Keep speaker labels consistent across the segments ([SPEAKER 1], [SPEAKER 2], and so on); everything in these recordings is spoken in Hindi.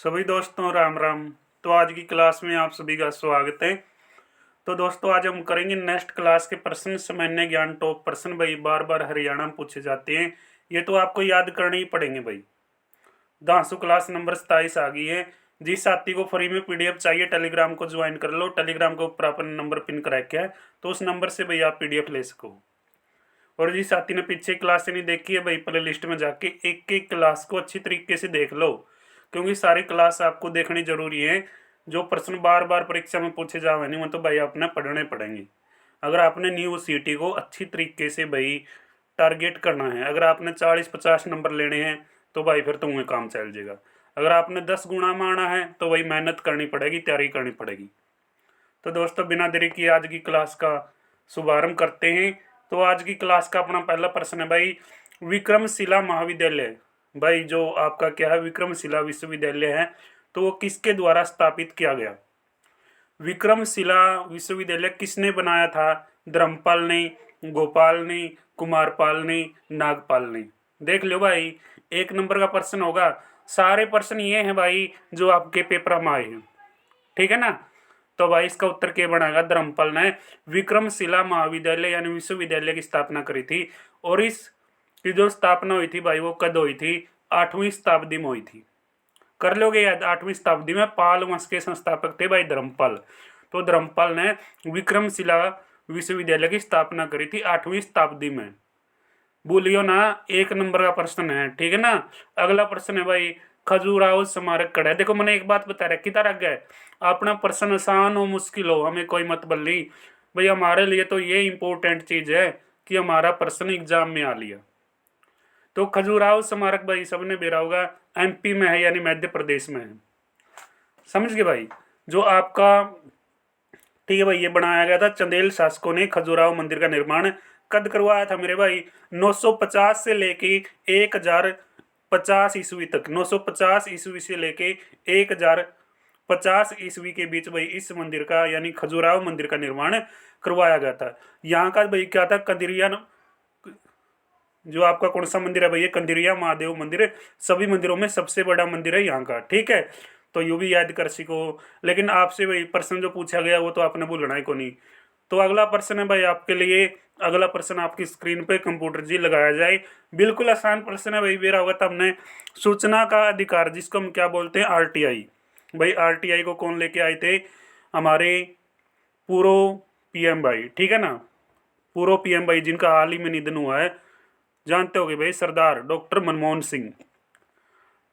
[SPEAKER 1] सभी दोस्तों राम राम। तो आज की क्लास में आप सभी का स्वागत है। तो दोस्तों आज हम करेंगे नेक्स्ट क्लास के प्रश्न सामान्य ज्ञान टॉप प्रश्न। भाई बार बार हरियाणा में पूछे जाते हैं, ये तो आपको याद करने ही पड़ेंगे भाई। दांसू क्लास नंबर 27 आ गई है। जिस साथी को फ्री में पीडीएफ चाहिए टेलीग्राम को ज्वाइन कर लो। टेलीग्राम को ऊपर अपन नंबर पिन करा के है, तो उस नंबर से भाई आप पीडीएफ ले सको। और जिस साथी ने पीछे क्लास नहीं देखी है भाई, प्ले लिस्ट में जाके एक एक क्लास को अच्छी तरीके से देख लो, क्योंकि सारी क्लास आपको देखनी जरूरी है। जो प्रश्न बार बार परीक्षा में पूछे जावे नहीं वो तो भाई आपने पढ़ने पड़ेंगे। अगर आपने न्यू सीटी को अच्छी तरीके से भाई टारगेट करना है, अगर आपने 40-50 नंबर लेने हैं तो भाई फिर तुम्हें काम चल जाएगा। अगर आपने 10 गुना में आना है तो भाई मेहनत करनी पड़ेगी, तैयारी करनी पड़ेगी। तो दोस्तों बिना देरी किए आज की क्लास का शुभारंभ करते हैं। तो आज की क्लास का अपना पहला प्रश्न है भाई, विक्रमशिला महाविद्यालय। भाई जो आपका क्या है विक्रमशिला विश्वविद्यालय है, तो वो किसके द्वारा स्थापित किया गया? विक्रमशिला विश्वविद्यालय किसने बनाया था? धर्मपाल ने, गोपाल ने, कुमारपाल ने, नागपाल ने? देख लो भाई, एक नंबर का प्रश्न होगा। सारे प्रश्न ये हैं भाई जो आपके पेपर में आए हैं, ठीक है ना। तो भाई इसका उत्तर क्या बनेगा? धर्मपाल ने विक्रमशिला महाविद्यालय यानी विश्वविद्यालय की स्थापना करी थी। और इसकी जो स्थापना हुई थी भाई वो कद हुई थी? 8वीं शताब्दी में हुई थी। कर लोगे याद? 8वीं शताब्दी में पाल वंश के संस्थापक थे भाई धर्मपाल। तो धर्मपाल ने विक्रमशिला विश्वविद्यालय की स्थापना करी थी 8वीं शताब्दी में। भूलियो ना, एक नंबर का प्रश्न है, ठीक है ना। अगला प्रश्न है भाई, खजुराहो स्मारक कड़ा है। देखो मैंने एक बात बता रखी था आगे, अपना प्रश्न आसान हो मुश्किल हो हमें कोई मतलब नहीं भाई। हमारे लिए तो ये इंपॉर्टेंट चीज है कि हमारा प्रश्न एग्जाम में आ लिया। तो खजुराहो स्मारक भाई सबने बेरा होगा, एमपी में है यानी मध्य प्रदेश में है। समझ गए भाई? जो आपका ठीक है भाई, ये बनाया गया था चंदेल शासकों ने। खजुराहो मंदिर का निर्माण कद करवाया था मेरे भाई? 950 से लेके 1050 ईस्वी तक, 950 ईस्वी से लेके 1050 ईस्वी के बीच भाई इस मंदिर का यानी खजुराहो मंदिर का निर्माण करवाया गया था। यहाँ का भाई क्या था? कंदिरिया, जो आपका कौन सा मंदिर है भाई? ये कंदिरिया महादेव मंदिर सभी मंदिरों में सबसे बड़ा मंदिर है यहाँ का, ठीक है। तो यू भी याद कर सको। लेकिन आपसे भाई प्रश्न जो पूछा गया वो तो आपने भूलना ही को नहीं। तो अगला प्रश्न है भाई आपके लिए, अगला प्रश्न आपकी स्क्रीन पे कंप्यूटर जी लगाया जाए। बिल्कुल आसान प्रश्न है भाई, बेरा होगा तो हमने सूचना का अधिकार जिसको हम क्या बोलते हैं आरटीआई। भाई आरटीआई को कौन लेके आए थे? हमारे पूर्व पीएम भाई, ठीक है ना। पूर्व पीएम भाई जिनका हाल ही में निधन हुआ है, जानते होगे भाई, सरदार डॉक्टर मनमोहन सिंह।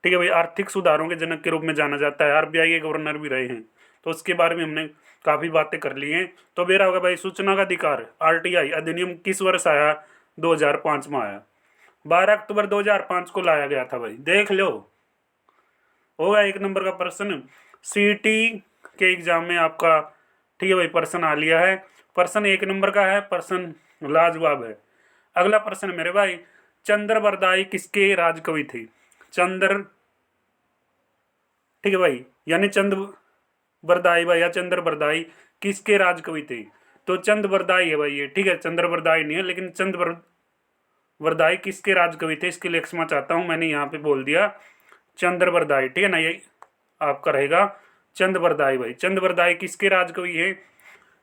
[SPEAKER 1] ठीक है भाई, आर्थिक सुधारों के जनक के रूप में जाना जाता है, आरबीआई के गवर्नर भी रहे हैं। तो उसके बारे में हमने काफ़ी बातें कर ली हैं। तो मेरा होगा भाई सूचना का अधिकार आरटीआई अधिनियम किस वर्ष आया? 2005 में आया, 12 अक्टूबर 2005 को लाया गया था भाई, देख लो। होगा एक नंबर का प्रश्न सीटी के एग्जाम में आपका, ठीक है भाई, प्रश्न आ लिया है। प्रश्न एक नंबर का है, प्रश्न लाजवाब है। अगला प्रश्न मेरे भाई, चंद्र बरदाई किसके राजकवि थे? चंद्र, ठीक है भाई, यानी चंद्र बरदाई भाई या चंद्र बरदाई किसके राजकवि थे? तो चंद्र बरदाई है भाई ये, ठीक है। चंद्र बरदाई नहीं है, लेकिन चंद्र बरदाई किसके राजकवि थे? इसके लिए क्षमा चाहता हूं, मैंने यहाँ पे बोल दिया चंद्र बरदाई, ठीक है ना। ये आपका रहेगा चंद्र बरदाई भाई। चंद्र बरदाई किसके राजकवि है?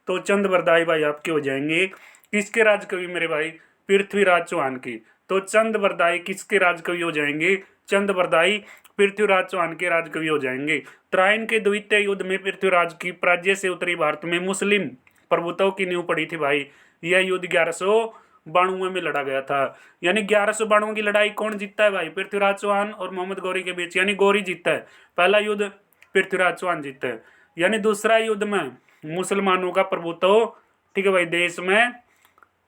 [SPEAKER 1] तो चंद्र बरदाई भाई आपके हो जाएंगे किसके राजकवि मेरे भाई? पृथ्वीराज चौहान की। तो चंद्र बरदाई किसके राजकवि हो जाएंगे? चंद्र बरदाई पृथ्वीराज चौहान के राजकवि हो जाएंगे। त्राइन के द्वितीय युद्ध में पृथ्वीराज की प्राज्य से उत्तरी भारत में मुस्लिम प्रभुत्व की नींव पड़ी थी भाई। यह युद्ध 1192 में लड़ा गया था। यानी 1192 की लड़ाई कौन जीतता है भाई? पृथ्वीराज चौहान और मोहम्मद गौरी के बीच, यानी गौरी जीतता है। पहला युद्ध पृथ्वीराज चौहान जीतता है। यानी दूसरा युद्ध में मुसलमानों का प्रभुत्व, ठीक है भाई, देश में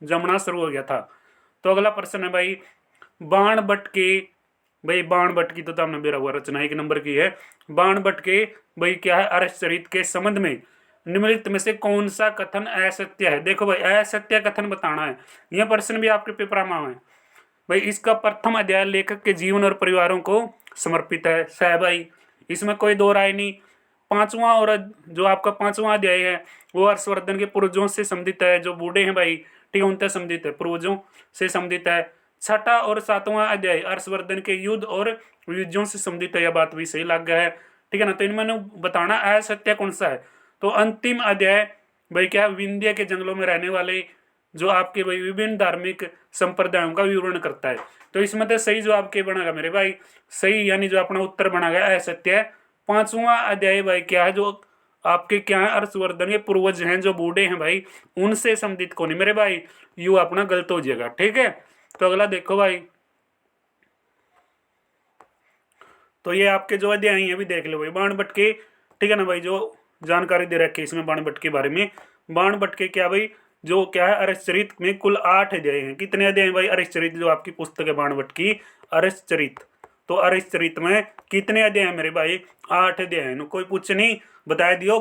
[SPEAKER 1] जमना शुरू हो गया था। तो अगला प्रश्न है भाई, बाण भट्ट के, भाई बाण भट्ट की तो हमने बेरा हुआ रचना एक नंबर की है। बाण भट्ट के भाई क्या है? अरसचरित के संबंध में निम्नलिखित में से कौन सा कथन असत्य है? देखो भाई असत्य कथन बताना है। यह प्रश्न भी आपके पेपर में है भाई। इसका प्रथम अध्याय लेखक के जीवन और परिवारों को समर्पित है, सह भाई, इसमें कोई दो राय नहीं। पांचवा और जो आपका पांचवा अध्याय है वो हर्षवर्धन के पूर्वजों से संबंधित है, जो बूढ़े हैं भाई, ठीक है, उनसे संबंधित है, पूर्वजों से संबंधित है। छठा और सातवां अध्याय हर्षवर्धन के युद्ध और युद्धों से संबंधित है, यह बात भी सही लग गया है, ठीक है ना। तो इनमें बताना असत्य कौन सा है। तो अंतिम अध्याय भाई क्या, विंध्य के जंगलों में रहने वाले जो आपके भाई विभिन्न धार्मिक संप्रदायों का विवरण करता है। तो इसमें तो सही जवाब क्या बनेगा मेरे भाई, सही यानी जो अपना उत्तर बना गया असत्य है। पांचवा अध्याय भाई क्या है, जो आपके क्या है, हर्षवर्धन के पूर्वज हैं जो बूढ़े हैं भाई, उनसे संबंधित कौन है मेरे भाई, यू अपना गलत हो जाएगा। ठीक है, तो अगला देखो भाई, तो ये आपके जो अध्याय हैं भी देख लो भाई, बाणभट्ट के, ठीक है ना भाई, जो जानकारी दे रखी है इसमें बाणभट्ट के बारे में। बाणभट्ट के क्या भाई, जो क्या है, अरसचरित में कुल 8 अध्याय हैं। कितने अध्याय हैं भाई, अरसचरित जो आपकी पुस्तक है बाणभट्ट की अरसचरित, तो अरसचरित में कितने अध्याय हैं मेरे भाई, 8 अध्याय हैं। कोई पूछ नहीं, बता दियो,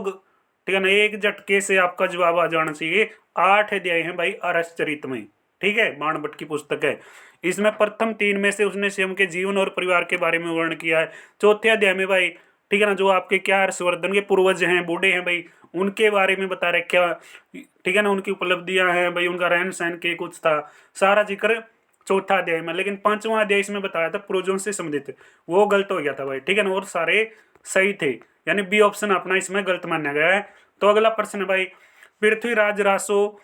[SPEAKER 1] ठीक है ना, एक झटके से आपका जवाब आ जाना चाहिए। 8 अध्याय हैं भाई अरसचरित में, ठीक है, बाणभट्ट की पुस्तक है। इसमें प्रथम 3 में से उसने स्वयं के जीवन और परिवार के बारे में वर्णन किया है। चौथे अध्याय में भाई, ठीक है ना, जो आपके क्या हर्षवर्धन के पूर्वज हैं, बूढ़े हैं भाई, उनके बारे में बता रखा, ठीक है ना, उनकी उपलब्धियां हैं भाई, उनका रहन सहन के कुछ था, सारा जिक्र चौथा अध्याय में। लेकिन पांचवा अध्याय इसमें बताया था पूर्वजों से संबंधित, वो गलत हो गया था भाई, ठीक है ना, और सारे सही थे, यानी बी ऑप्शन अपना इसमें गलत माना गया है। तो अगला प्रश्न है भाई, पृथ्वीराज रासो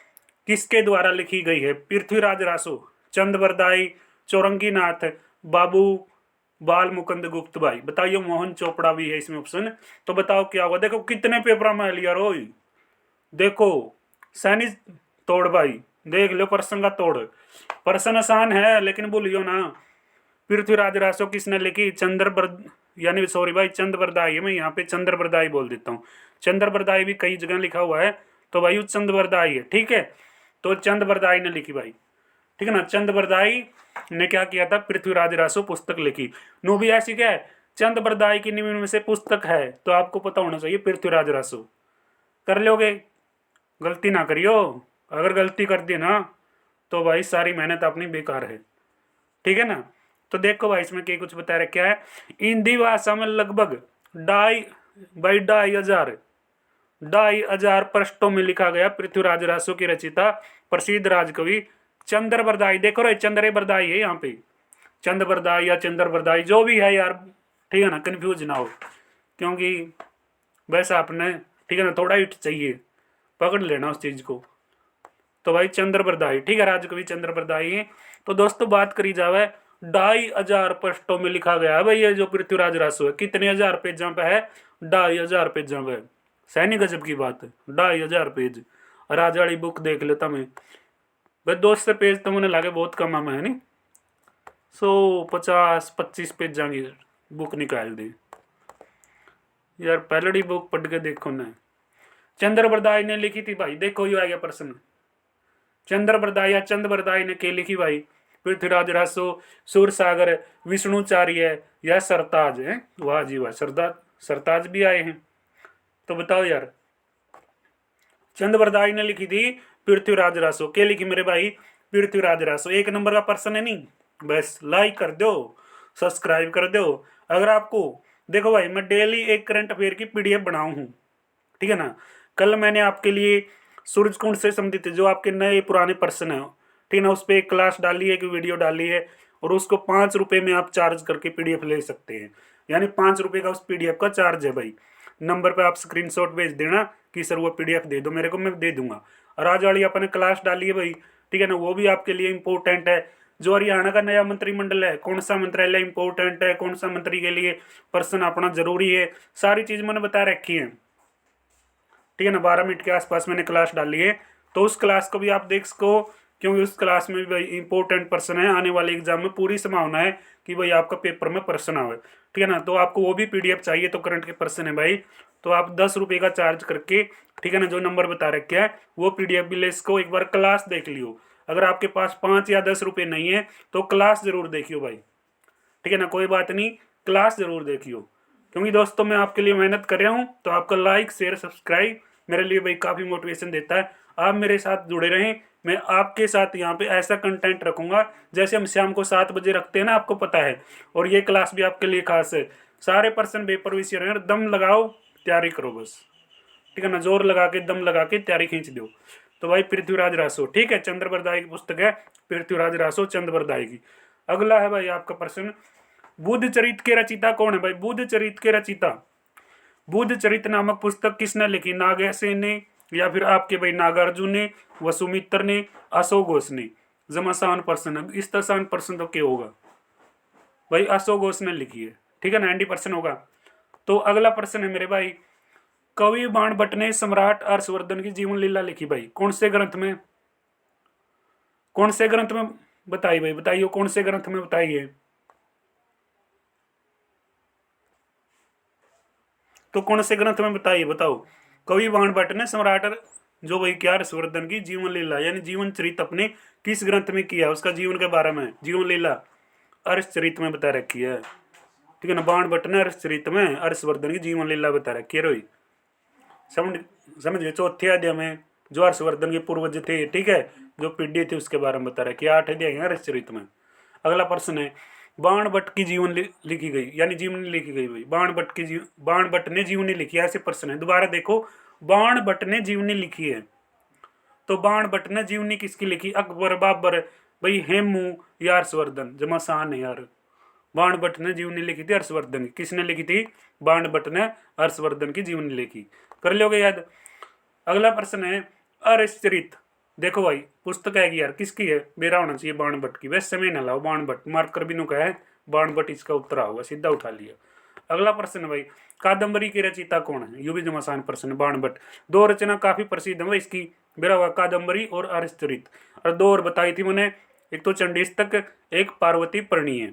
[SPEAKER 1] किसके द्वारा लिखी गई है। पृथ्वीराज रासो, चंद्रबरदाई, चौरंगीनाथ, बाबू बाल मुकुंद गुप्त भाई, बताइए। मोहन चोपड़ा भी है इसमें ऑप्शन, तो बताओ क्या होगा। देखो कितने पेपर में लिया रो, देखो सैनी तोड़ भाई, देख लो प्रश्न का तोड़। प्रश्न आसान है लेकिन भूलियो ना। पृथ्वीराज रासो किसने लिखी, यानी सॉरी भाई, चंद्रबरदाई है, मैं यहाँ पे चंद्रबरदाई बोल देता हूँ। चंद्रबरदाई भी कई जगह लिखा हुआ है, तो भाई चंद्रबरदाई है, ठीक है। तो चंद्रबरदाई ने लिखी भाई, ठीक है ना, चंद्रबरदाई ने क्या किया था, पृथ्वीराज रासो पुस्तक लिखी। नो भी ऐसी क्या है, चंद्रबरदाई की निम्न में से पुस्तक है, तो आपको पता होना चाहिए पृथ्वीराज रासो। कर लोगे, गलती ना करियो, अगर गलती कर दी ना तो भाई सारी मेहनत अपनी बेकार है, ठीक है ना। तो देखो भाई इसमें क्या कुछ बता रखा है, हिंदी भाषा में लगभग 2,500 पृष्ठों में लिखा गया पृथ्वीराज रासो की रचिता प्रसिद्ध राजकवि चंद्रबरदाई। देखो रे, चंद्रबरदाई है यहाँ पे, चंद्रबरदाई या चंद्रबरदाई जो भी है यार, ठीक है ना, कंफ्यूज ना हो, क्योंकि वैसा आपने, ठीक है ना, थोड़ा ही चाहिए, पकड़ लेना उस चीज को। तो भाई चंद्रबरदाई, ठीक है, राजकवि चंद्रबरदाई है। तो दोस्तों बात करी जावे, 2,500 पृष्ठों में लिखा गया है भाई ये जो पृथ्वीराज रासो है। कितने हजार पेजा पे है, 2,500 पेजा पे, सैनी गजब की बात है, 2,500 पेज। राजाड़ी बुक देख लेता मैं भाई, 200 पेज तो मुझे लगे बहुत कम है नहीं, 150-25 पेज जाएंगी बुक निकाल दे यार, पहलड़ी बुक पढ़ के देखो ना। चंद्रबरदाई ने लिखी थी भाई, देखो ये आ गया प्रश्न, चंद्रबरदाई या चंद्रबरदाई ने के लिखी भाई, पृथ्वीराज रासो, सूरसागर, विष्णुचार्य या सरताज है। वाह जी वाह, सरताज भी आए हैं। तो बताओ यार, चंद्रबरदाई ने लिखी थी पृथ्वीराज रासो, के लिखी मेरे भाई, पृथ्वीराज रासो। 1 नंबर का प्रश्न है नहीं, बस लाइक कर दो, सब्सक्राइब कर दो। अगर आपको, देखो भाई मैं डेली एक करंट अफेयर की पीडीएफ बनाऊं हूँ, ठीक है ना। कल मैंने आपके लिए सूरजकुंड से संबंधित जो आपके नए पुराने प्रश्न है, ठीक है ना, उस पर एक क्लास डाली है, एक वीडियो डाली है, और उसको 5 रुपये में आप चार्ज करके पीडीएफ ले सकते हैं, यानी 5 रुपये का उस पीडीएफ का चार्ज है भाई। नंबर पे आप स्क्रीनशॉट भेज देना कि सर वो पीडीएफ दे दो मेरे को, मैं दे दूंगा। और आज वाली अपने क्लास डाली है भाई, ठीक है ना, वो भी आपके लिए इंपॉर्टेंट है। जो हरियाणा का नया मंत्रिमंडल है, कौन सा मंत्रालय इंपॉर्टेंट है, कौन सा मंत्री के लिए प्रश्न अपना जरूरी है, सारी चीज मैंने बता रखी है, ठीक है ना। 12 मिनट के आसपास मैंने क्लास डाली है, तो उस क्लास को भी आप देख सको, क्योंकि उस क्लास में भी भाई इंपॉर्टेंट प्रश्न है। आने वाले एग्जाम में पूरी संभावना है कि भाई आपका पेपर में प्रश्न आवे, ठीक है ना। तो आपको वो भी पीडीएफ चाहिए, तो करंट के प्रश्न है भाई, तो आप 10 रुपये का चार्ज करके, ठीक है ना, जो नंबर बता रखे है वो पीडीएफ भी ले सको, एक बार क्लास देख लियो। अगर आपके पास 5 या 10 रुपये नहीं है तो क्लास जरूर देखियो भाई, ठीक है ना, कोई बात नहीं, क्लास जरूर देखियो। क्योंकि दोस्तों मैं आपके लिए मेहनत कर रहा हूँ, तो आपका लाइक शेयर सब्सक्राइब मेरे लिए भाई काफ़ी मोटिवेशन देता है। आप मेरे साथ जुड़े रहें, मैं आपके साथ यहाँ पे ऐसा कंटेंट रखूँगा जैसे हम शाम को 7 बजे रखते हैं ना, आपको पता है। और ये क्लास भी आपके लिए खास है, सारे पर्सन पेपर विषय रहे, दम लगाओ, तैयारी करो बस, ठीक है ना, जोर लगा के, दम लगा के तैयारी खींच दो। तो भाई पृथ्वीराज रासो, ठीक है, चंद्रबरदाई की पुस्तक है पृथ्वीराज रासो चंद्रबरदाई की। अगला है भाई आपका प्रश्न, बुद्ध चरित के रचिता कौन है भाई। बुद्ध चरित के रचिता बुद्ध चरित नामक पुस्तक किसने लिखी? नागसेन ने, या फिर आपके भाई नागार्जुन ने, वसुमित्र ने, अशोक घोष ने? जब आसान प्रश्न है, इस आसान प्रश्न तो क्या होगा भाई? अशोक घोष ने लिखी है, ठीक है ना, 90% होगा। तो अगला प्रश्न है मेरे भाई, कवि बाणभट्ट ने सम्राट हर्षवर्धन की जीवन लीला लिखी भाई, कौन से ग्रंथ में? कौन से ग्रंथ में बताइए भाई, बताइए कौन से ग्रंथ में बताइए। तो कौन से ग्रंथ में बताइए, बताओ। कवि बाणभट्ट ने सम्राट जो भाई क्या हर्षवर्धन की जीवन लीला यानी जीवन चरित अपने किस ग्रंथ में किया, उसका जीवन के बारे में जीवन लीला हर्षचरित में बता रखी है, ठीक है ना। बाणभट्ट ने हर्षचरित में हर्षवर्धन की जीवन लीला बता रखी है रोई, समझ समझ गए। चौथे अध्याय में जो हर्षवर्धन के पूर्वज थे, ठीक है, जो पीढ़ी थी उसके बारे में बता रखी है, 8 अध्याय है हर्षचरित में। अगला प्रश्न है, बाणभट्ट की जीवन लिखी गई यानी जीवनी लिखी गई भाई, बाणभट्ट ने जीवनी लिखी है, ऐसे प्रश्न है। दोबारा देखो, बाणभट्ट ने जीवनी लिखी है, तो बाणभट्ट ने जीवनी किसकी लिखी? अकबर, बाबर, भाई हेमू या हर्षवर्धन? जमा आसान है यार। बाणभट्ट ने जीवनी लिखी थी हर्षवर्धन की। किसने लिखी थी? बाणभट्ट ने हर्षवर्धन की जीवनी लिखी। कर लोगे याद। अगला प्रश्न है, हर्षचरित देखो भाई पुस्तक है यार, किसकी है? मेरा होना चाहिए बाणभट्ट की, वैसे समय न लाओ, बाणभट्ट मार्कर भी नु का है, बाणभट्ट इसका उत्तर होगा, सीधा उठा लिया। अगला प्रश्न है भाई, कादम्बरी की रचयिता कौन है? यू भी जमा आसान प्रश्न, बाणभट्ट। दो रचना काफी प्रसिद्ध है इसकी, मेरा हुआ कादम्बरी और हर्षचरित, और दो और बताई थी मैंने, एक तो चंडीस्तक, एक पार्वती परिणय,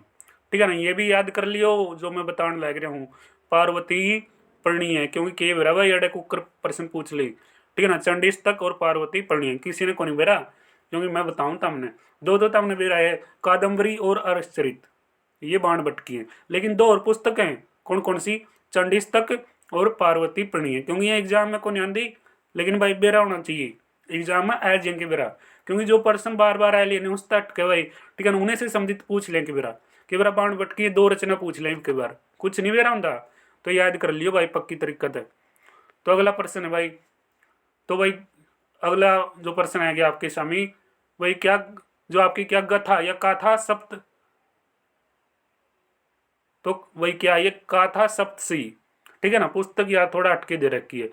[SPEAKER 1] ठीक है ना। ये भी याद कर लियो जो मैं बताने लग रहा हूँ, पार्वती परिणय, क्योंकि के बेरा भाई अड़े कुकर प्रश्न पूछ ले, ठीक है ना। चंडीस्तक और पार्वती परिणय किसी ने कौन बेरा, क्योंकि मैं बताऊं तमने, दो तमने बेरा है, कादम्बरी और हर्षचरित, ये बाणभट्ट की है। लेकिन दो और पुस्तक हैं, कौन कौन सी? चंडीस्तक और पार्वती परिणय, क्योंकि ये एग्जाम में कौन आंदी, लेकिन भाई बेरा होना चाहिए एग्जाम में आ जाएंगे बेरा, क्योंकि जो प्रश्न बार बार आए लेने उस तट के भाई, ठीक है ना, उन्हें से संबंधित पूछ लें कि बेरा बाणभट्ट की दो रचना पूछ लें के बार, कुछ नहीं बेरा होता, तो याद कर लियो भाई, पक्की तरीका है। तो अगला प्रश्न है भाई, तो भाई अगला जो प्रश्न है आपके सामने, भाई क्या जो आपकी क्या गथा या काथा सप्त, तो वही क्या ये काथा सप्तसी, ठीक है ना। पुस्तक यार थोड़ा हटके दे रखी है,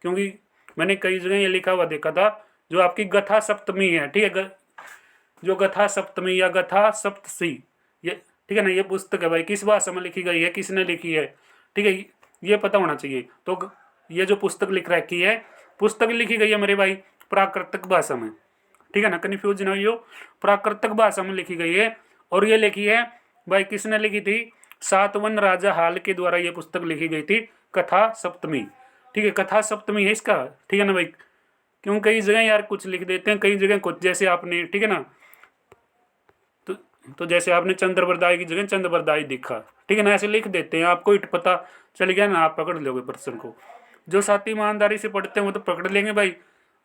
[SPEAKER 1] क्योंकि मैंने कई जगह ये लिखा हुआ देखा था, जो आपकी गथा सप्तमी है, ठीक है, जो गथा सप्तमी या गथा सप्तसी, ये ठीक है ना, ये पुस्तक है भाई, किस भाषा में लिखी गई है, किसने लिखी है, ठीक है, ये पता होना चाहिए। तो ये जो पुस्तक लिख रखी है, पुस्तक लिखी गई है मेरे भाई प्राकृतिक भाषा में, ठीक है ना, कन्फ्यूज ना हो, प्राकृतिक भाषा में लिखी गई है। और ये लिखी है भाई, किसने लिखी थी? सातवन राजा हाल के द्वारा ये पुस्तक लिखी गई थी, कथा सप्तमी, ठीक है, कथा सप्तमी है इसका, ठीक है ना भाई। क्यों कई जगह यार कुछ लिख देते हैं, कई जगह कुछ, जैसे आपने, ठीक है ना, तो जैसे आपने चंद्रवरदाई की जगह चंद्रवरदाई दिखा, ठीक है ना, ऐसे लिख देते हैं, आपको पता चल गया ना, आप पकड़ लोगे प्रश्न को। जो साथी ईमानदारी से पढ़ते हैं वो तो पकड़ लेंगे भाई,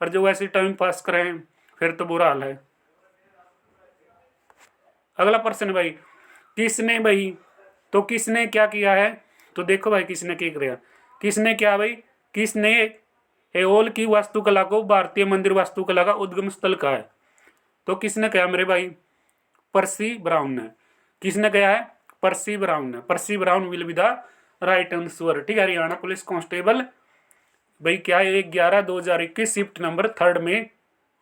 [SPEAKER 1] और जो ऐसे टाइम पास करें फिर तो बुरा हाल है। अगला प्रश्न भाई, किसने भाई, तो किसने क्या किया है? तो देखो भाई किसने क्या किया, किसने क्या भाई, किसने एओल की वास्तुकला को भारतीय मंदिर वास्तुकला का उद्गम स्थल कहा है? तो किसने कहा मेरे भाई? पर्सी ब्राउन ने। किसने कहा है? पर्सी ब्राउन ने। पर्सी brown will be the right answer, ठीक है। हरियाणा पुलिस कांस्टेबल भाई क्या है, 11/2021 शिफ्ट नंबर 3 में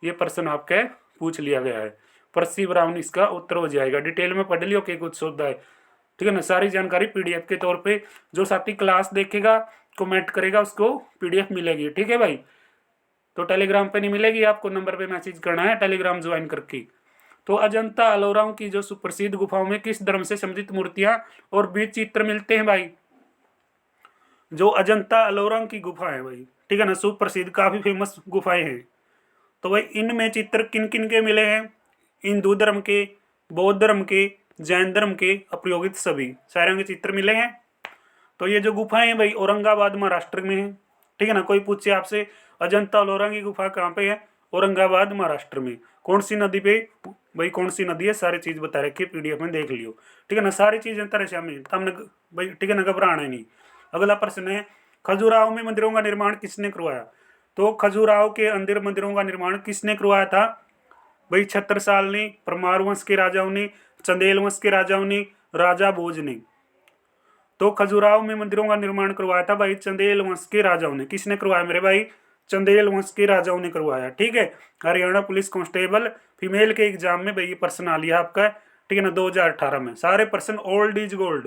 [SPEAKER 1] ये प्रश्न आपके पूछ लिया गया है, पर्सी ब्राउन इसका उत्तर हो जाएगा। डिटेल में पढ़ लियो कि कुछ सुविधा है, ठीक है ना। सारी जानकारी पीडीएफ के तौर पे जो साथी क्लास देखेगा, कमेंट करेगा, उसको पीडीएफ मिलेगी, ठीक है भाई। तो टेलीग्राम पे नहीं मिलेगी, आपको नंबर पे मैसेज करना है टेलीग्राम ज्वाइन करके। तो अजंता अलोराओं की जो सुप्रसिद्ध गुफाओं में किस धर्म से संबंधित मूर्तियां और बीज चित्र मिलते हैं भाई? जो अजंता अलोराओं की गुफा है भाई, ठीक है ना, सुप्रसिद्ध काफी फेमस गुफाएं हैं। तो भाई इनमें चित्र किन किन के मिले हैं? हिंदू धर्म के, बौद्ध धर्म के, जैन धर्म के, अप्रयोगित सभी सारे के चित्र मिले हैं। तो ये जो गुफाएं हैं भाई औरंगाबाद महाराष्ट्र में है, ठीक है ना। कोई पूछे आपसे अजंता अलोरा की गुफा कहाँ पे है? औरंगाबाद महाराष्ट्र में। कौन सी नदी पे भाई, कौन सी नदी है, सारी चीज बता रखी है, पीडीएफ में देख लियो, ठीक है ना। सारी चीजें तरह शामिल तमने भाई, ठीक है ना, घबराना ही नहीं। अगला प्रश्न है, खजुराहो में मंदिरों का निर्माण किसने करवाया? तो खजुराहो के अंदर मंदिरों का निर्माण किसने करवाया था भाई? छत्रसाल ने, परमार वंश के राजाओं ने, चंदेल वंश के राजाओं ने, राजा भोज ने। तो खजुराहो में मंदिरों का निर्माण करवाया था भाई चंदेल वंश के राजाओं ने। किसने करवाया मेरे भाई? चंदेल वंश के राजाओं ने करवाया। ठीक है, हरियाणा पुलिस कांस्टेबल फीमेल के एग्जाम में भाई ये प्रश्न आ लिया आपका, ठीक है ना, 2018 में। सारे प्रश्न ओल्ड इज गोल्ड,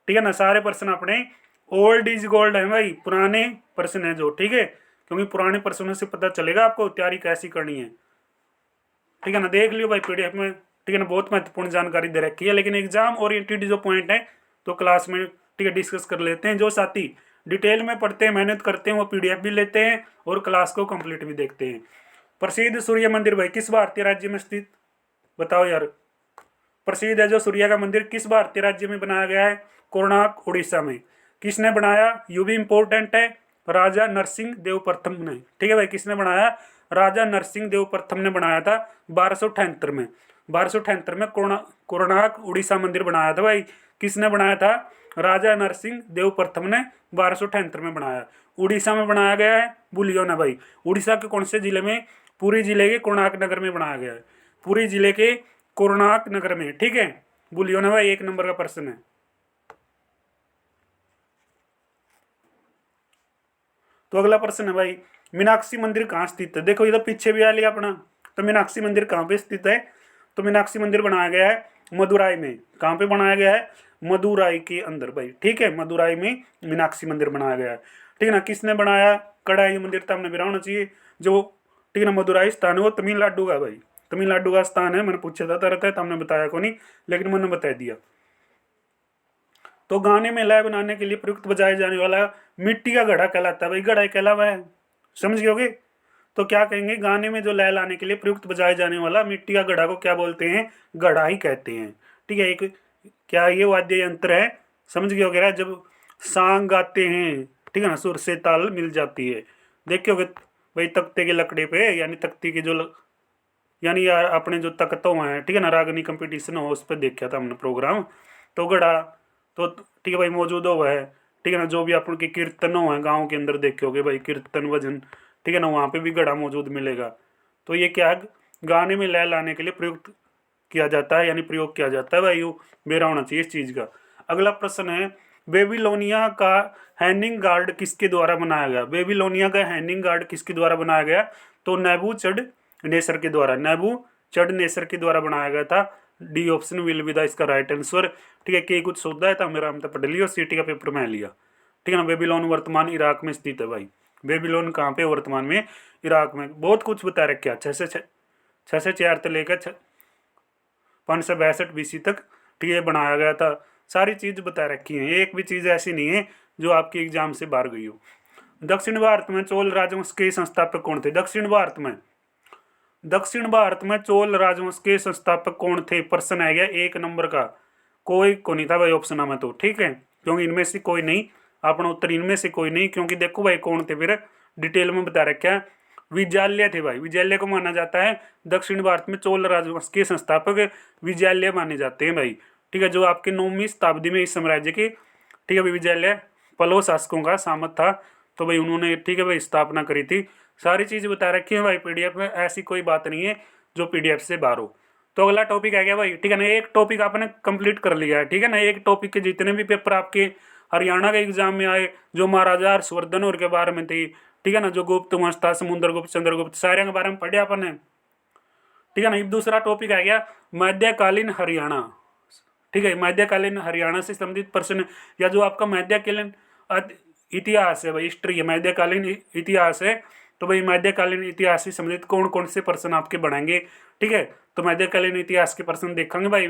[SPEAKER 1] ठीक है ना, सारे प्रश्न अपने ओल्ड इज गोल्ड है भाई, पुराने प्रश्न है जो, ठीक है, क्योंकि पुराने प्रश्नों से पता चलेगा आपको तैयारी कैसी करनी है। ठीक है ना, देख लियो भाई पीडीएफ में, ठीक है ना, बहुत महत्वपूर्ण जानकारी दे रखी है, लेकिन एग्जाम ओरिएंटेड जो पॉइंट है तो क्लास में, ठीक है, डिस्कस कर लेते हैं। जो साथी डिटेल में पढ़ते हैं, मेहनत करते हैं, वो पीडीएफ भी लेते हैं और क्लास को कंप्लीट भी देखते हैं। प्रसिद्ध सूर्य मंदिर भाई किस भारतीय राज्य में स्थित? बताओ यार। प्रसिद्ध है जो सूर्य का मंदिर किस भारतीय राज्य में बनाया गया है? कोणार्क उड़ीसा में। किसने बनाया? यू भी इंपॉर्टेंट है, राजा नरसिंह देव प्रथम ने। ठीक है भाई, किसने बनाया? राजा नरसिंह देव प्रथम ने बनाया था 1278 में। 1278 में कोणार्क उड़ीसा मंदिर बनाया था भाई। किसने बनाया था? राजा नरसिंह देव प्रथम ने 1278 में बनाया। उड़ीसा में बनाया गया है, भूलियो ना भाई। उड़ीसा के कौन से जिले में? पुरी जिले के कोणार्क नगर में बनाया गया है, पुरी जिले के कोणार्क नगर में। ठीक है, भूलियो ना भाई, 1 नंबर का प्रश्न है। तो अगला प्रश्न है भाई, मीनाक्षी मंदिर कहाँ स्थित है? देखो इधर पीछे भी आ लिया अपना। तो मीनाक्षी मंदिर कहाँ पे स्थित है? तो मीनाक्षी मंदिर बनाया गया है मदुराई में। कहाँ पे बनाया गया है? मदुराई के अंदर भाई। ठीक है, मदुराई में मीनाक्षी मंदिर बनाया गया है। ठीक है ना, किसने बनाया? कड़ाई मंदिर तो हमने भी होना चाहिए जो, ठीक है ना, मदुराई स्थान है वो तमिलनाडु का भाई, तमिलनाडु का स्थान है। मैंने पूछा था तरह है तो हमने बताया को नहीं, लेकिन मैंने बता दिया। तो गाने में लय बनाने के लिए प्रयुक्त बजाए जाने वाला मिट्टी का घड़ा कहलाता है भाई। घड़ा कहलावा है, समझ गए? तो क्या कहेंगे? गाने में जो लय लाने के लिए प्रयुक्त बजाए जाने वाला मिट्टी का घड़ा को क्या बोलते हैं? घड़ा ही कहते हैं। ठीक है, एक क्या ये वाद्य यंत्र है, समझ गए वगैरह, जब सांग गाते हैं, ठीक है ना, सुर से ताल मिल जाती है। देखिए भाई तख्ते के लकड़े पे, यानी तख्ती के जो यानी यार अपने जो तख्तों हैं, ठीक है ना, रागनी कंपटीशन हो उस पर देखा था हमने प्रोग्राम। तो घड़ा तो ठीक है भाई मौजूद हुआ है। ठीक है ना, जो भी अपन के कीर्तनों हैं गाँव के अंदर देखे होगे भाई, कीर्तन भजन, ठीक है ना, वहाँ पे भी घड़ा मौजूद मिलेगा। तो ये क्या है? गाने में लय लाने के लिए प्रयुक्त किया जाता है, यानी प्रयोग किया जाता है भाई। बेरा होना चाहिए इस चीज़ का। अगला प्रश्न है, बेबीलोनिया का हैंगिंग गार्ड किसके द्वारा बनाया गया? बेबीलोनिया का हैंगिंग गार्ड किसके द्वारा बनाया गया? तो नेबूचडनेस्सर के द्वारा, नेबूचडनेस्सर के द्वारा बनाया गया था। D option will be the इसका राइट आंसर। ठीक है, के कुछ सोचता है तो मेरा हम तो पढ़ लिया, सीटी का पेपर में लिया। ठीक है ना, बेबीलोन वर्तमान इराक में स्थित है भाई। बेबीलोन कहाँ पे? वर्तमान में इराक में। बहुत कुछ बता रखा, 604 से लेकर 562 BC तक, ठीक है, बनाया गया था। सारी चीज़ बता रखी है, एक भी चीज़ ऐसी नहीं है जो आपकी एग्जाम से बाहर गई हो। दक्षिण भारत में चोल राजवंश के संस्थापक कौन थे? दक्षिण भारत में चोल राजवंश के संस्थापक कौन थे? प्रश्न आ गया 1 नंबर का। कोई को नहीं था भाई ऑप्शन में तो, ठीक है, क्योंकि इनमें से कोई नहीं, अपना उत्तर इनमें से कोई नहीं, क्योंकि देखो भाई कौन थे फिर डिटेल में बता रखा है। विजयालय थे भाई। विजयालय को माना जाता है दक्षिण भारत में चोल राजवंश के संस्थापक विजयालय माने जाते हैं भाई। ठीक है, जो आपके 9वीं शताब्दी में इस साम्राज्य के, ठीक है भाई, विजयालय पल्लव शासकों का सामंत था, तो भाई उन्होंने, ठीक है भाई, स्थापना करी थी। सारी चीज़ बता रखी है भाई पीडीएफ में, ऐसी कोई बात नहीं है जो पीडीएफ से बाहर हो। तो अगला टॉपिक आ गया भाई, ठीक है ना, एक टॉपिक आपने कंप्लीट कर लिया है। ठीक है ना, एक टॉपिक के जितने भी पेपर आपके हरियाणा के एग्जाम में आए, जो महाराजा हर्षवर्धन और के बारे में थी, ठीक है ना, जो गुप्त वंश था, समुद्रगुप्त, चंद्रगुप्त, सारे के बारे में पढ़े अपन ने। ठीक है ना, एक दूसरा टॉपिक आ गया मध्यकालीन हरियाणा। ठीक है, मध्यकालीन हरियाणा से संबंधित प्रश्न, या जो आपका मध्यकालीन इतिहास है भाई, हिस्ट्री है, मध्यकालीन इतिहास है, तो भाई मध्यकालीन इतिहास से संबंधित कौन कौन से प्रश्न आपके बढ़ेंगे। ठीक है, तो मध्यकालीन इतिहास के प्रश्न देखेंगे भाई।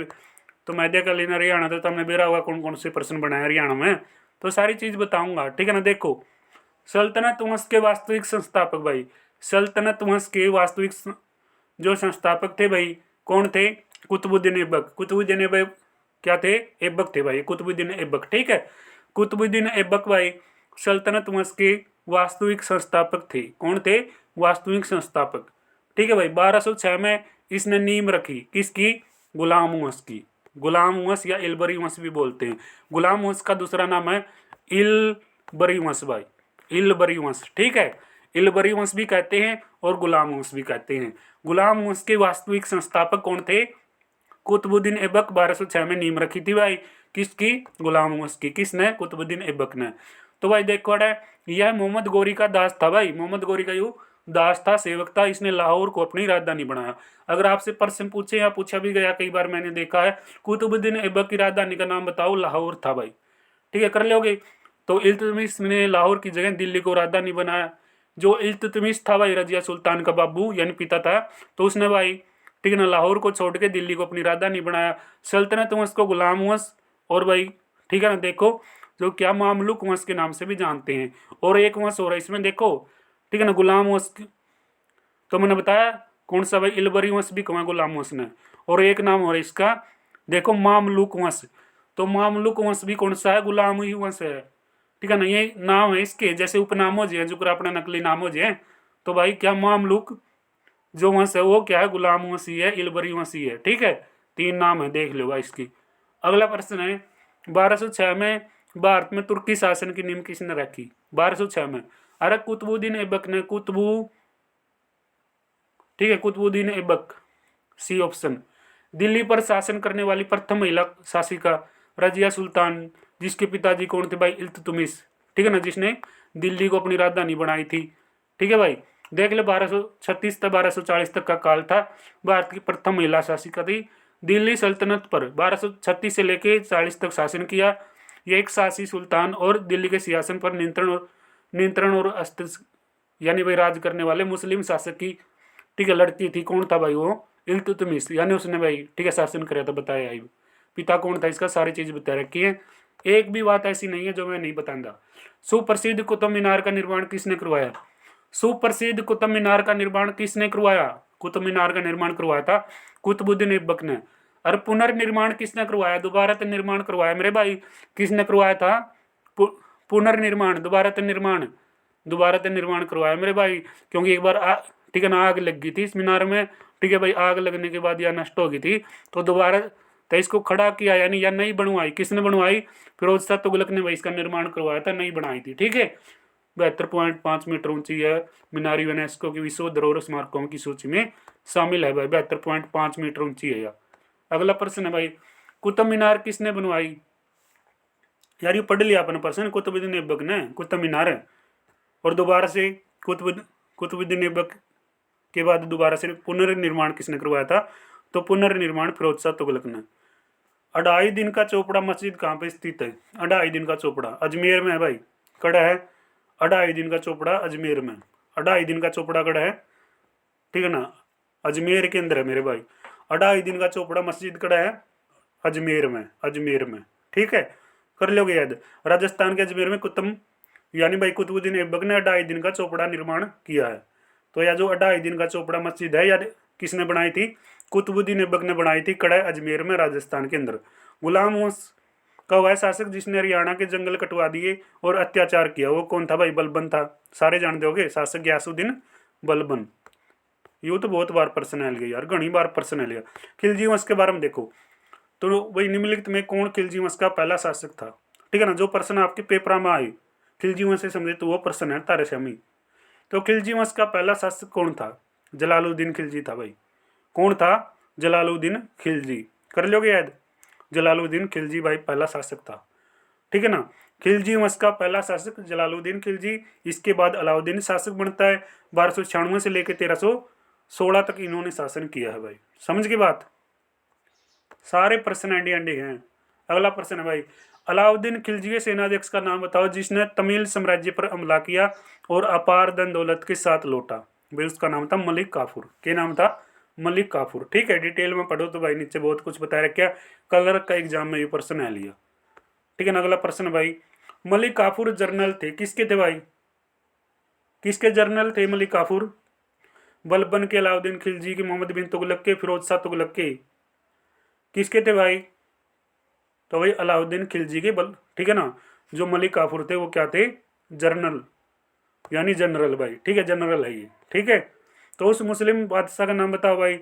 [SPEAKER 1] तो मध्यकालीन हरियाणा तो हमने बेरा होगा कौन कौन से प्रश्न बनाए हरियाणा में, तो सारी चीज़ बताऊंगा। ठीक है ना, देखो सल्तनत वंश के वास्तविक संस्थापक भाई, सल्तनत वंश के वास्तविक जो संस्थापक थे भाई कौन थे? कुतुबुद्दीन ऐबक। कुतुबुद्दीन ऐबक क्या थे? ऐबक थे भाई, कुतुबुद्दीन ऐबक। ठीक है, कुतुबुद्दीन ऐबक भाई सल्तनत वंश के वास्तविक संस्थापक थे। कौन थे? वास्तविक संस्थापक। ठीक है भाई, 1206 में इसने नींव रखी किसकी? गुलाम वंश की। गुलाम वंश या इलबरी वंश भी बोलते हैं। गुलाम वंश का दूसरा नाम है इलबरी वंश भाई, इलबरी वंश। ठीक है, इलबरी वंश भी कहते हैं और गुलाम वंश भी कहते हैं। गुलाम वंश के वास्तविक संस्थापक कौन थे? कुतुबुद्दीन ऐबक 1206 में नींव रखी थी भाई। किसकी? गुलाम वंश की। किसने? कुतुबुद्दीन ऐबक ने। तो भाई देखो यह मोहम्मद गौरी का दास था भाई, मोहम्मद गौरी का यू दास था, सेवक था। इसने लाहौर को अपनी राजधानी बनाया। अगर आपसे प्रश्न पूछे या पूछा भी गया, कई बार मैंने देखा है, कुतुबुद्दीन ऐबक की राजधानी का नाम बताओ, लाहौर था भाई। ठीक है, कर लोगे। तो इल्तुतमिश ने लाहौर की जगह दिल्ली को राजधानी बनाया। जो इल्तुतमिश था भाई रजिया सुल्तान का बाबू यानी पिता था, तो उसने भाई ठीक है ना लाहौर को छोड़ के दिल्ली को अपनी राजधानी बनाया। सल्तनत वंश को गुलाम वंश और भाई ठीक है ना देखो जो क्या मामलुक वंश के नाम से भी जानते हैं। और एक वंश हो रहा है इसमें देखो ठीक है ना गुलाम वंश, तो मैंने बताया कौन सा भाई, इलबरी वंश भी कहा गुलाम वंश ने। और एक नाम हो रहा है इसका देखो मामलुक वंश, तो मामलुक वंश भी कौन सा है? गुलाम ही वंश है। ठीक है ना, ये नाम है इसके, जैसे उपनाम हो जाए जो अपना नकली नाम हो जाए। तो भाई क्या मामलुक जो वंश है वो क्या है? गुलाम वंशी है, इलबरी वंशी है। ठीक है, तीन नाम है, देख लो भाई इसकी। अगला प्रश्न है 1206 में भारत में तुर्की शासन की नींव किसने रखी? 1206 में, अरे कुतुबुद्दीन ऐबक ने। ठीक है, कुतुबुद्दीन ऐबक, सी ऑप्शन। दिल्ली पर शासन करने वाली प्रथम महिला शासिका रजिया सुल्तान, जिसके पिताजी कौन थे भाई? इल्तुतमिश। ठीक है ना, जिसने दिल्ली को अपनी राजधानी बनाई थी। ठीक है भाई, देख ले 1236 तक 1240 तक का काल था। भारत की प्रथम महिला शासिका थी। दिल्ली सल्तनत पर 1236 से लेके 40 तक शासन किया। ये एक शासी सुल्तान और दिल्ली के सिंहासन पर नियंत्रण और अस्तित्व यानी भाई राज करने वाले मुस्लिम शासक की ठीक है लड़की थी। कौन था भाई? वो इल्तुतमिश, यानी उसने भाई ठीक है शासन कराया था, बताया आई। पिता कौन था इसका? सारी चीज बता रखी है, एक भी बात ऐसी नहीं है जो मैं नहीं बताऊंगा। सुप्रसिद्ध कुतुब मीनार का निर्माण किसने करवाया? सुप्रसिद्ध कुतुब मीनार का निर्माण किसने करवाया? कुतुब मीनार का निर्माण करवाया था कुतुबुद्दीन ऐबक ने। और पुनर्निर्माण किसने करवाया? दोबारा तो निर्माण करवाया मेरे भाई। किसने करवाया था? पुनर्निर्माण, दोबारा तो निर्माण करवाया मेरे भाई। क्योंकि एक बार ठीक है ना आग लग गई थी इस मीनार में। ठीक है भाई, आग लगने के बाद यह नष्ट हो गई थी, तो दोबारा तो इसको खड़ा किया, यानी या नई बनवाई। किसने बनवाई? फिरोज शाह तुगलक ने भाई इसका निर्माण करवाया था, नई बनाई थी। ठीक है, 72.5 मीटर ऊंची है मीनार, यूनेस्को की विश्व धरोहर स्मारकों की सूची में शामिल है भाई। 72.5 मीटर ऊंची है यह। अगला प्रश्न है भाई, कुतुब मीनार किसने बनवाई? यार ये पढ़ लिया अपन प्रश्न, कुतुबुद्दीन ऐबक ने कुतुब मीनार। और दोबारा से कुतुबुद्दीन ऐबक के बाद दोबारा से पुनर्निर्माण किसने करवाया था? तो पुनर्निर्माण फिरोज शाह तुगलक ने। 2.5 दिन का चोपड़ा मस्जिद कहाँ पे स्थित है? 2.5 दिन का चोपड़ा अजमेर में है भाई। कड़ा है 2.5 दिन का चोपड़ा अजमेर में। 2.5 दिन का चोपड़ा कड़ा है ठीक है ना, अजमेर के अंदर है मेरे भाई। 2.5 दिन का चोपड़ा मस्जिद कड़ा है अजमेर में। ठीक है, कर लोगे याद। राजस्थान के अजमेर में यानी भाई कुतुबुद्दीन ऐबक ने 2.5 दिन का चोपड़ा निर्माण किया है। तो यह जो 2.5 दिन का चोपड़ा मस्जिद है यार किसने बनाई थी? कुतुबुद्दीन ऐबक ने बनाई थी, कड़ा अजमेर में राजस्थान के अंदर। गुलाम वंश का वह शासक जिसने हरियाणा के जंगल कटवा दिए और अत्याचार किया, वो कौन था भाई? बलबन था। सारे जानते होगे, शासक गयासुद्दीन बलबन। यूँ तो बहुत बार प्रश्न आ गया यार, घनी बार प्रश्न आ गया। खिलजी वंश के बारे में देखो, तो भाई निम्नलिखित में कौन खिलजी वंश का पहला शासक था? ठीक है ना, जो प्रश्न आपके पेपर में आए खिलजी वंश से संबंधित, तो वो प्रश्न है तारे शामी। तो खिलजी वंश का पहला शासक कौन था? जलालुद्दीन खिलजी था भाई। कौन था? जलालुद्दीन खिलजी। कर लोगे याद, जलालुद्दीन खिलजी भाई पहला शासक था। ठीक है ना, खिलजी वंश का पहला शासक जलालुद्दीन खिलजी। इसके बाद अलाउद्दीन शासक बनता है। 1296 से लेकर 1316 तक इन्होंने शासन किया है भाई। समझ के बात, सारे प्रश्न एंडी एंडी हैं। अगला प्रश्न है भाई, अलाउद्दीन खिलजी सेनाध्यक्ष का नाम बताओ जिसने तमिल साम्राज्य पर हमला किया और अपार धन दौलत के साथ लौटा। भाई उसका नाम था मलिक काफूर। क्या नाम था? मलिक काफूर। ठीक है, डिटेल में पढ़ो तो भाई नीचे बहुत कुछ बताया रखा। कलर का एग्जाम में ये प्रश्न आ लिया। ठीक है ना, अगला प्रश्न भाई, मलिक काफूर जर्नल थे, किसके थे भाई? किसके जर्नल थे मलिक काफूर? बलबन के, अलाउद्दीन खिलजी के, मोहम्मद बिन तुगलक के, फिरोज शाह तुगलक के? किसके थे भाई? तो भाई अलाउद्दीन खिलजी के ठीक है ना, जो मलिक काफूर थे वो क्या थे? जर्नल, यानी जनरल भाई। ठीक है, जनरल है ये। ठीक है, तो उस मुस्लिम बादशाह का नाम बताओ भाई,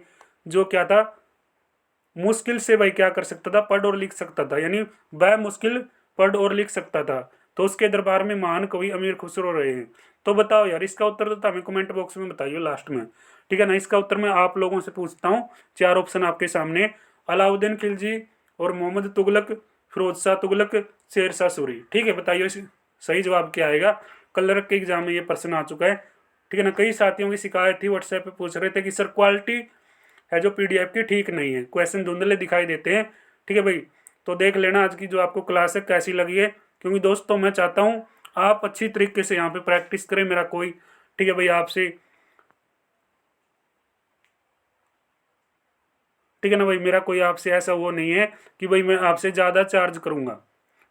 [SPEAKER 1] जो क्या था? मुश्किल से भाई क्या कर सकता था? पढ़ और लिख सकता था, यानी वह मुश्किल पढ़ और लिख सकता था। तो उसके दरबार में महान कवि अमीर खुसरो रहे हैं। तो बताओ यार इसका उत्तर तो हमें कमेंट बॉक्स में बताइए लास्ट में। ठीक है ना, इसका उत्तर मैं आप लोगों से पूछता हूँ। 4 ऑप्शन आपके सामने, अलाउद्दीन खिलजी और मोहम्मद तुगलक, फिरोज शाह तुगलक, शेर शाह सूरी। ठीक है, बताइए सही जवाब क्या आएगा। क्लर्क के एग्जाम में ये प्रश्न आ चुका है। ठीक है ना। कई साथियों की शिकायत थी, व्हाट्सएप पे पूछ रहे थे कि सर क्वालिटी है जो पीडीएफ की ठीक नहीं है, क्वेश्चन धुंधले दिखाई देते हैं। ठीक है भाई, तो देख लेना आज की जो आपको क्लास है कैसी लगी है, क्योंकि दोस्तों मैं चाहता हूँ आप अच्छी तरीके से यहाँ पे प्रैक्टिस करें। मेरा कोई, ठीक है भाई, आपसे, ठीक है ना भाई, मेरा कोई आपसे ऐसा वो नहीं है कि भाई मैं आपसे ज़्यादा चार्ज करूँगा,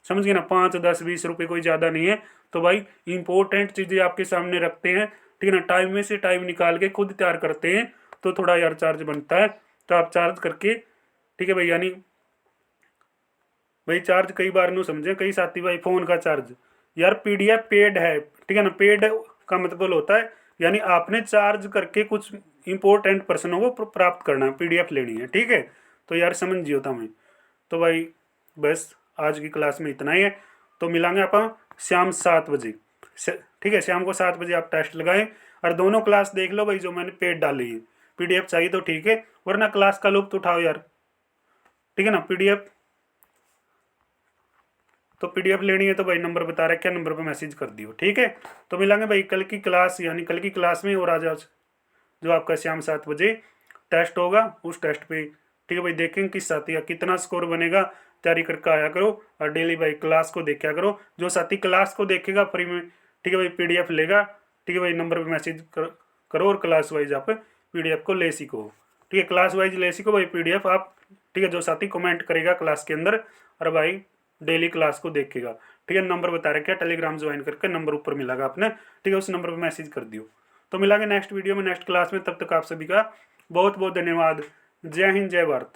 [SPEAKER 1] समझ गए ना। 5 10 20 रुपये कोई ज़्यादा नहीं है। तो भाई इंपॉर्टेंट चीज़ें आपके सामने रखते हैं, ठीक है ना, टाइम में से टाइम निकाल के खुद तैयार करते हैं, तो थोड़ा यार चार्ज बनता है। तो आप चार्ज करके, ठीक है भाई, यानी भाई चार्ज कई बार नहीं समझे कई साथी भाई, फ़ोन का चार्ज, यार पीडीएफ पेड है, ठीक है ना। पेड का मतलब होता है यानी आपने चार्ज करके कुछ इंपॉर्टेंट प्रश्नों को प्राप्त करना है, पीडीएफ लेनी है। ठीक है, तो यार समझियो तमें। तो भाई बस आज की क्लास में इतना ही है। तो मिलांगे आप शाम 7 बजे। ठीक है, शाम को 7 बजे आप टेस्ट लगाएं, और दोनों क्लास देख लो भाई जो मैंने पेड डाली है। पीडीएफ चाहिए तो ठीक है, वरना क्लास का लुत्फ उठाओ यार। ठीक है ना। पीडीएफ, तो पीडीएफ लेनी है तो भाई नंबर बता रहा है, क्या नंबर पे मैसेज कर दियो। ठीक है, तो मिलांगे भाई कल की क्लास, यानी कल की क्लास में। और आज जो आपका शाम 7 बजे टेस्ट होगा, उस टेस्ट पे, ठीक है भाई, देखेंगे किस साथी का कितना स्कोर बनेगा। तैयारी करके आया करो, और डेली भाई क्लास को देखा करो। जो साथी क्लास को देखेगा फ्री में, ठीक है भाई, पीडीएफ लेगा, ठीक है भाई, नंबर पे मैसेज करो, और क्लास वाइज आप पीडीएफ को ले सीखो। ठीक है, क्लास वाइज ले सीखो भाई पीडीएफ आप। ठीक है, जो साथी कमेंट करेगा क्लास के अंदर, और भाई डेली क्लास को देखेगा। ठीक है, नंबर बता रखे, टेलीग्राम ज्वाइन करके नंबर ऊपर मिलेगा आपने, ठीक है, उस नंबर पर मैसेज कर दियो। तो मिलांगे नेक्स्ट वीडियो में, नेक्स्ट क्लास में। तब तक आप सभी का बहुत बहुत धन्यवाद। जय हिंद, जय भारत।